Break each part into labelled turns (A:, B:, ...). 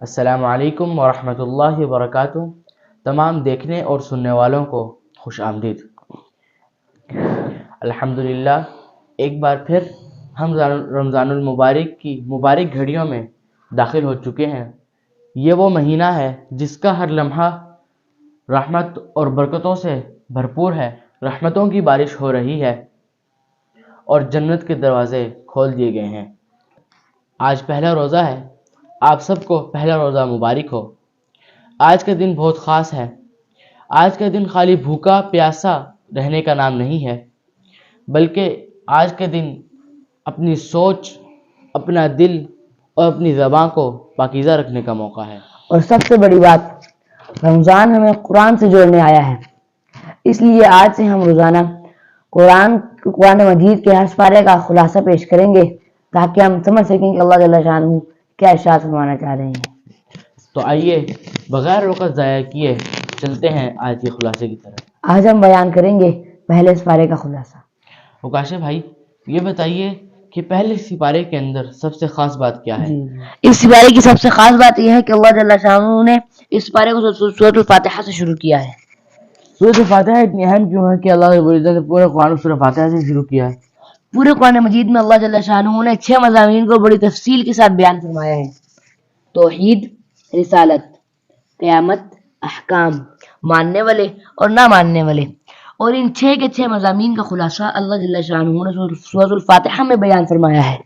A: السلام علیکم ورحمۃ اللہ وبرکاتہ۔ تمام دیکھنے اور سننے والوں کو خوش آمدید۔ الحمدللہ ایک بار پھر ہم رمضان المبارک کی مبارک گھڑیوں میں داخل ہو چکے ہیں۔ یہ وہ مہینہ ہے جس کا ہر لمحہ رحمت اور برکتوں سے بھرپور ہے۔ رحمتوں کی بارش ہو رہی ہے اور جنت کے دروازے کھول دیے گئے ہیں۔ آج پہلا روزہ ہے، آپ سب کو پہلا روزہ مبارک ہو۔ آج کا دن بہت خاص ہے۔ آج کا دن خالی بھوکا پیاسا رہنے کا نام نہیں ہے، بلکہ آج کا دن اپنی سوچ، اپنا دل اور اپنی زبان کو پاکیزہ رکھنے کا موقع ہے۔
B: اور سب سے بڑی بات، رمضان ہمیں قرآن سے جوڑنے آیا ہے، اس لیے آج سے ہم روزانہ قرآن مجید کے ہر پارے کا خلاصہ پیش کریں گے تاکہ ہم سمجھ سکیں کہ اللہ جل شانہ کیا ارشاد فرمانا چاہ رہے ہیں۔
A: تو آئیے بغیر وقت ضائع کیے چلتے ہیں آج کے خلاصے کی طرف۔
B: آج ہم بیان کریں گے پہلے سپارے کا خلاصہ۔
A: اوکاشے بھائی، یہ بتائیے کہ پہلے سپارے کے اندر سب سے خاص بات کیا ہے؟
B: اس سپارے کی سب سے خاص بات یہ ہے کہ اللہ جل شانہ نے اس سپارے کو سورۃ الفاتحہ سے شروع کیا ہے۔
A: سورۃ الفاتحہ اتنی اہم کیوں ہے کہ اللہ رب العزت نے پورے قرآن سورۃ فاتحہ سے شروع کیا ہے؟
B: پورے قرآن مجید میں اللہ جل شانہ نے 6 مضامین کو بڑی تفصیل کے ساتھ بیان فرمایا ہے: توحید، رسالت، قیامت، احکام، ماننے والے اور نہ ماننے والے۔ اور ان 6 کے 6 مضامین کا خلاصہ اللہ جل شانہ نے سورۃ الفاتحہ میں بیان فرمایا ہے۔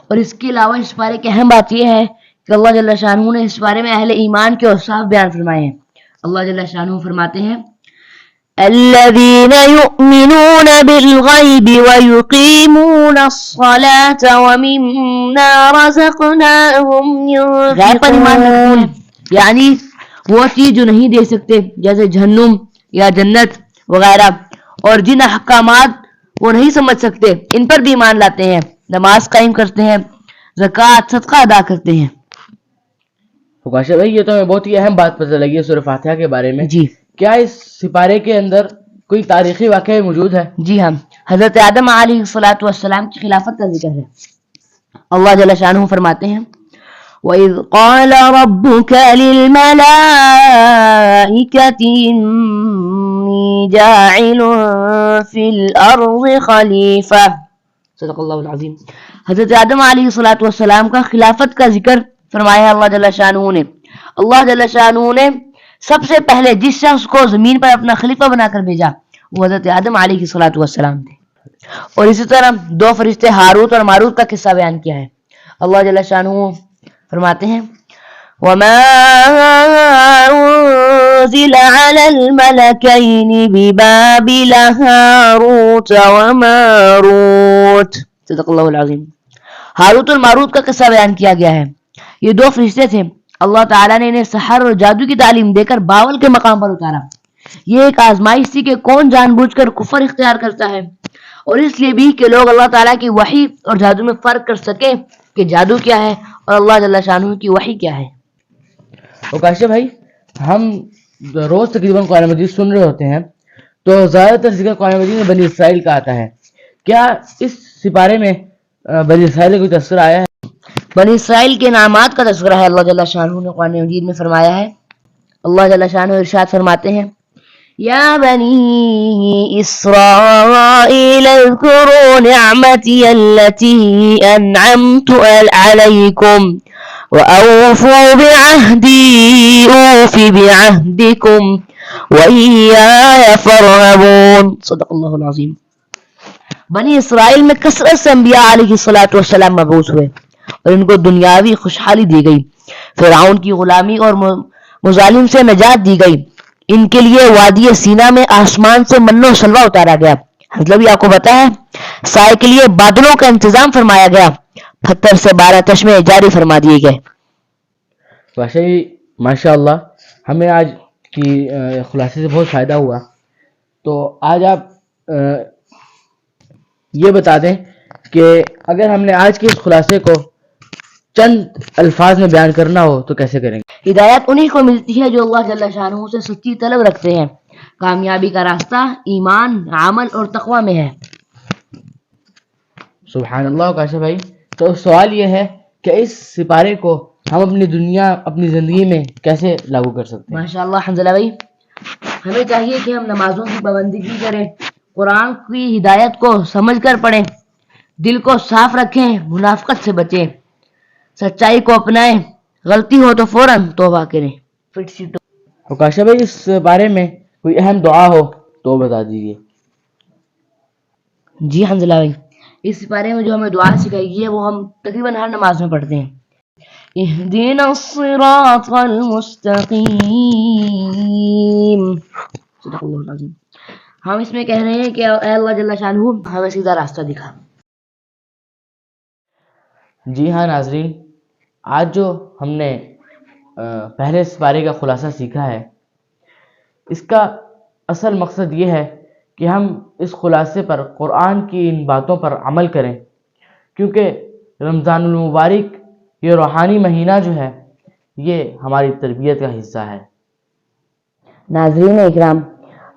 B: اور اس کے علاوہ اس بارے کی اہم بات یہ ہے کہ اللہ جل شانہ نے اس بارے میں اہل ایمان کے اوصاف بیان فرمائے ہیں۔ اللہ جل شانہ فرماتے ہیں: الذين يؤمنون بالغيب ويقيمون الصلاة ومما رزقناهم ينفقون۔ غیب پر ایمان رکھتے ہیں، یعنی وہ چیز جو نہیں دے سکتے، جیسے جہنم یا جنت وغیرہ، اور جن احکامات وہ نہیں سمجھ سکتے ان پر بھی ایمان لاتے ہیں، نماز قائم کرتے ہیں، زکوٰۃ صدقہ ادا کرتے ہیں۔
A: اوکاشے بھائی، یہ تو ہمیں بہت ہی اہم بات پتہ لگی ہے سورۃ فاتحہ کے بارے میں۔
B: جی،
A: کیا اس سپارے کے اندر کوئی تاریخی واقعہ موجود ہے؟
B: جی ہاں، حضرت آدم علیہ السلام کی خلافت کا ذکر ہے۔ اللہ جل شانہ فرماتے ہیں: وَإِذْ قَالَ رَبُّكَ لِلْمَلَائِكَةِ إِنِّي جَاعِلٌ فِي الْأَرْضِ خَلِيفَةً۔ صدق اللہ العظیم۔ حضرت آدم علیہ السلام کا خلافت کا ذکر فرمایا اللہ جل شانہ نے۔ اللہ جل شانہ نے سب سے پہلے جس شخص کو زمین پر اپنا خلیفہ بنا کر بھیجا وہ حضرت آدم علیہ السلام تھے۔ اور اسی طرح 2 فرشتے ہاروت اور ماروت کا قصہ بیان کیا ہے۔ اللہ جل شانہ فرماتے ہیں: وَمَا أُنزِلَ عَلَى الْمَلَكَيْنِ بِبَابِلَ هَارُوتَ وَمَارُوتَ۔ صدق اللہ العظیم۔ ہاروت اور ماروت کا قصہ بیان کیا گیا ہے۔ یہ 2 فرشتے تھے، اللہ تعالیٰ نے انہیں سحر اور جادو کی تعلیم دے کر بابل کے مقام پر اتارا۔ یہ ایک آزمائش تھی کہ کون جان بوجھ کر کفر اختیار کرتا ہے، اور اس لیے بھی کہ لوگ اللہ تعالیٰ کی وحی اور جادو میں فرق کر سکیں کہ جادو کیا ہے اور اللہ جل شانہ کی وحی کیا ہے۔
A: اوکاشے بھائی، ہم روز تقریباً قرآن مجید سن رہے ہوتے ہیں تو زیادہ تر ذکر قرآن مجید میں بنی اسرائیل کا آتا ہے۔ کیا اس سپارے میں بنی اسرائیل کا کوئی تذکرہ آیا ہے؟
B: بنی اسرائیل کے نامات کا تذکرہ ہے، اللہ جل شانہ نے قرآن مجید میں فرمایا ہے۔ اللہ جل شانہ ارشاد فرماتے ہیں: یا بنی اسرائیل اذکروا نعمتی التي انعمت علیکم وأوفوا بعہدی اوف بعہدکم وإیایا فارہبون۔ صدق اللہ العظیم۔ بنی اسرائیل میں کثرت سے انبیاء علیہ السلام مبعوث ہوئے اور ان کو دنیاوی خوشحالی دی گئی، فرعون کی غلامی اور مظالم سے نجات دی گئی، ان کے لیے وادی سینا میں آسمان سے من و سلوہ اتارا گیا، حضرت آپ کو پتا ہے سائے کے لیے بادلوں کا انتظام فرمایا گیا، پتھر سے 12 چشمے جاری فرما دیے گئے۔
A: ویسے ماشاء اللہ ہمیں آج کی خلاصے سے بہت فائدہ ہوا۔ تو آج آپ یہ بتا دیں کہ اگر ہم نے آج کے اس خلاصے کو چند الفاظ میں بیان کرنا ہو تو کیسے کریں گے؟
B: ہدایت انہی کو ملتی ہے جو اللہ جل شانہ سے سچی طلب رکھتے ہیں۔ کامیابی کا راستہ ایمان، عمل اور تقوی میں ہے۔
A: سبحان اللہ۔ کاشف بھائی، تو سوال یہ ہے کہ اس سپارے کو ہم اپنی دنیا اپنی زندگی میں کیسے لاگو کر سکتے ہیں؟
B: ماشاءاللہ حنزلہ بھائی، ہمیں چاہیے کہ ہم نمازوں کی پابندی کی کریں، قرآن کی ہدایت کو سمجھ کر پڑھیں، دل کو صاف رکھیں، منافقت سے بچیں، سچائی کو اپنائیں، غلطی ہو تو فوراً توبہ کریں۔
A: حکاشہ بھائی، اس بارے میں کوئی اہم دعا ہو تو بتا دیجیے۔
B: جی حنزلہ بھائی، اس بارے میں جو ہمیں دعا سکھائی گئی ہے وہ ہم تقریباً ہر نماز میں پڑھتے ہیں۔ اہدنا الصراط المستقیم، صدق اللہ العظیم۔ ہم اس میں کہہ رہے ہیں کہ اے اللہ جل شانہ ہمیں سیدھا راستہ دکھا۔
A: جی ہاں ناظرین، آج جو ہم نے پہلے اس بارے کا خلاصہ سیکھا ہے، اس کا اصل مقصد یہ ہے کہ ہم اس خلاصے پر قرآن کی ان باتوں پر عمل کریں، کیونکہ رمضان المبارک یہ روحانی مہینہ جو ہے یہ ہماری تربیت کا حصہ ہے۔
B: ناظرین اکرام،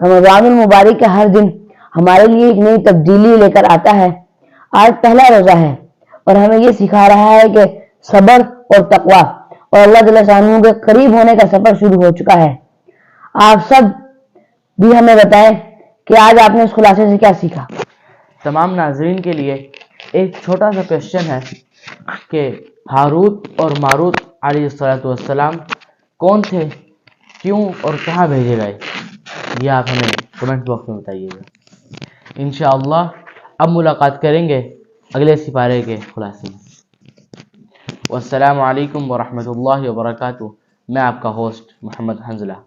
B: رمضان المبارک کا ہر دن ہمارے لیے ایک نئی تبدیلی لے کر آتا ہے۔ آج پہلا روزہ ہے اور ہمیں یہ سکھا رہا ہے کہ صبر اور تقویٰ اور اللہ جل شانہ کے قریب ہونے کا سفر شروع ہو چکا ہے۔ آپ سب بھی ہمیں بتائیں کہ آج آپ نے اس خلاصے سے کیا سیکھا؟
A: تمام ناظرین کے لیے ایک چھوٹا سا کویسچن ہے کہ ہاروت اور ماروت علیہ السلام کون تھے، کیوں اور کہاں بھیجے گئے؟ یہ آپ ہمیں کمنٹ باکس میں بتائیے گا۔ انشاءاللہ اب ملاقات کریں گے اگلے سپارے کے خلاصے میں۔ والسلام علیکم ورحمۃ اللہ وبرکاتہ۔ میں آپ کا ہوسٹ محمد حنزلہ۔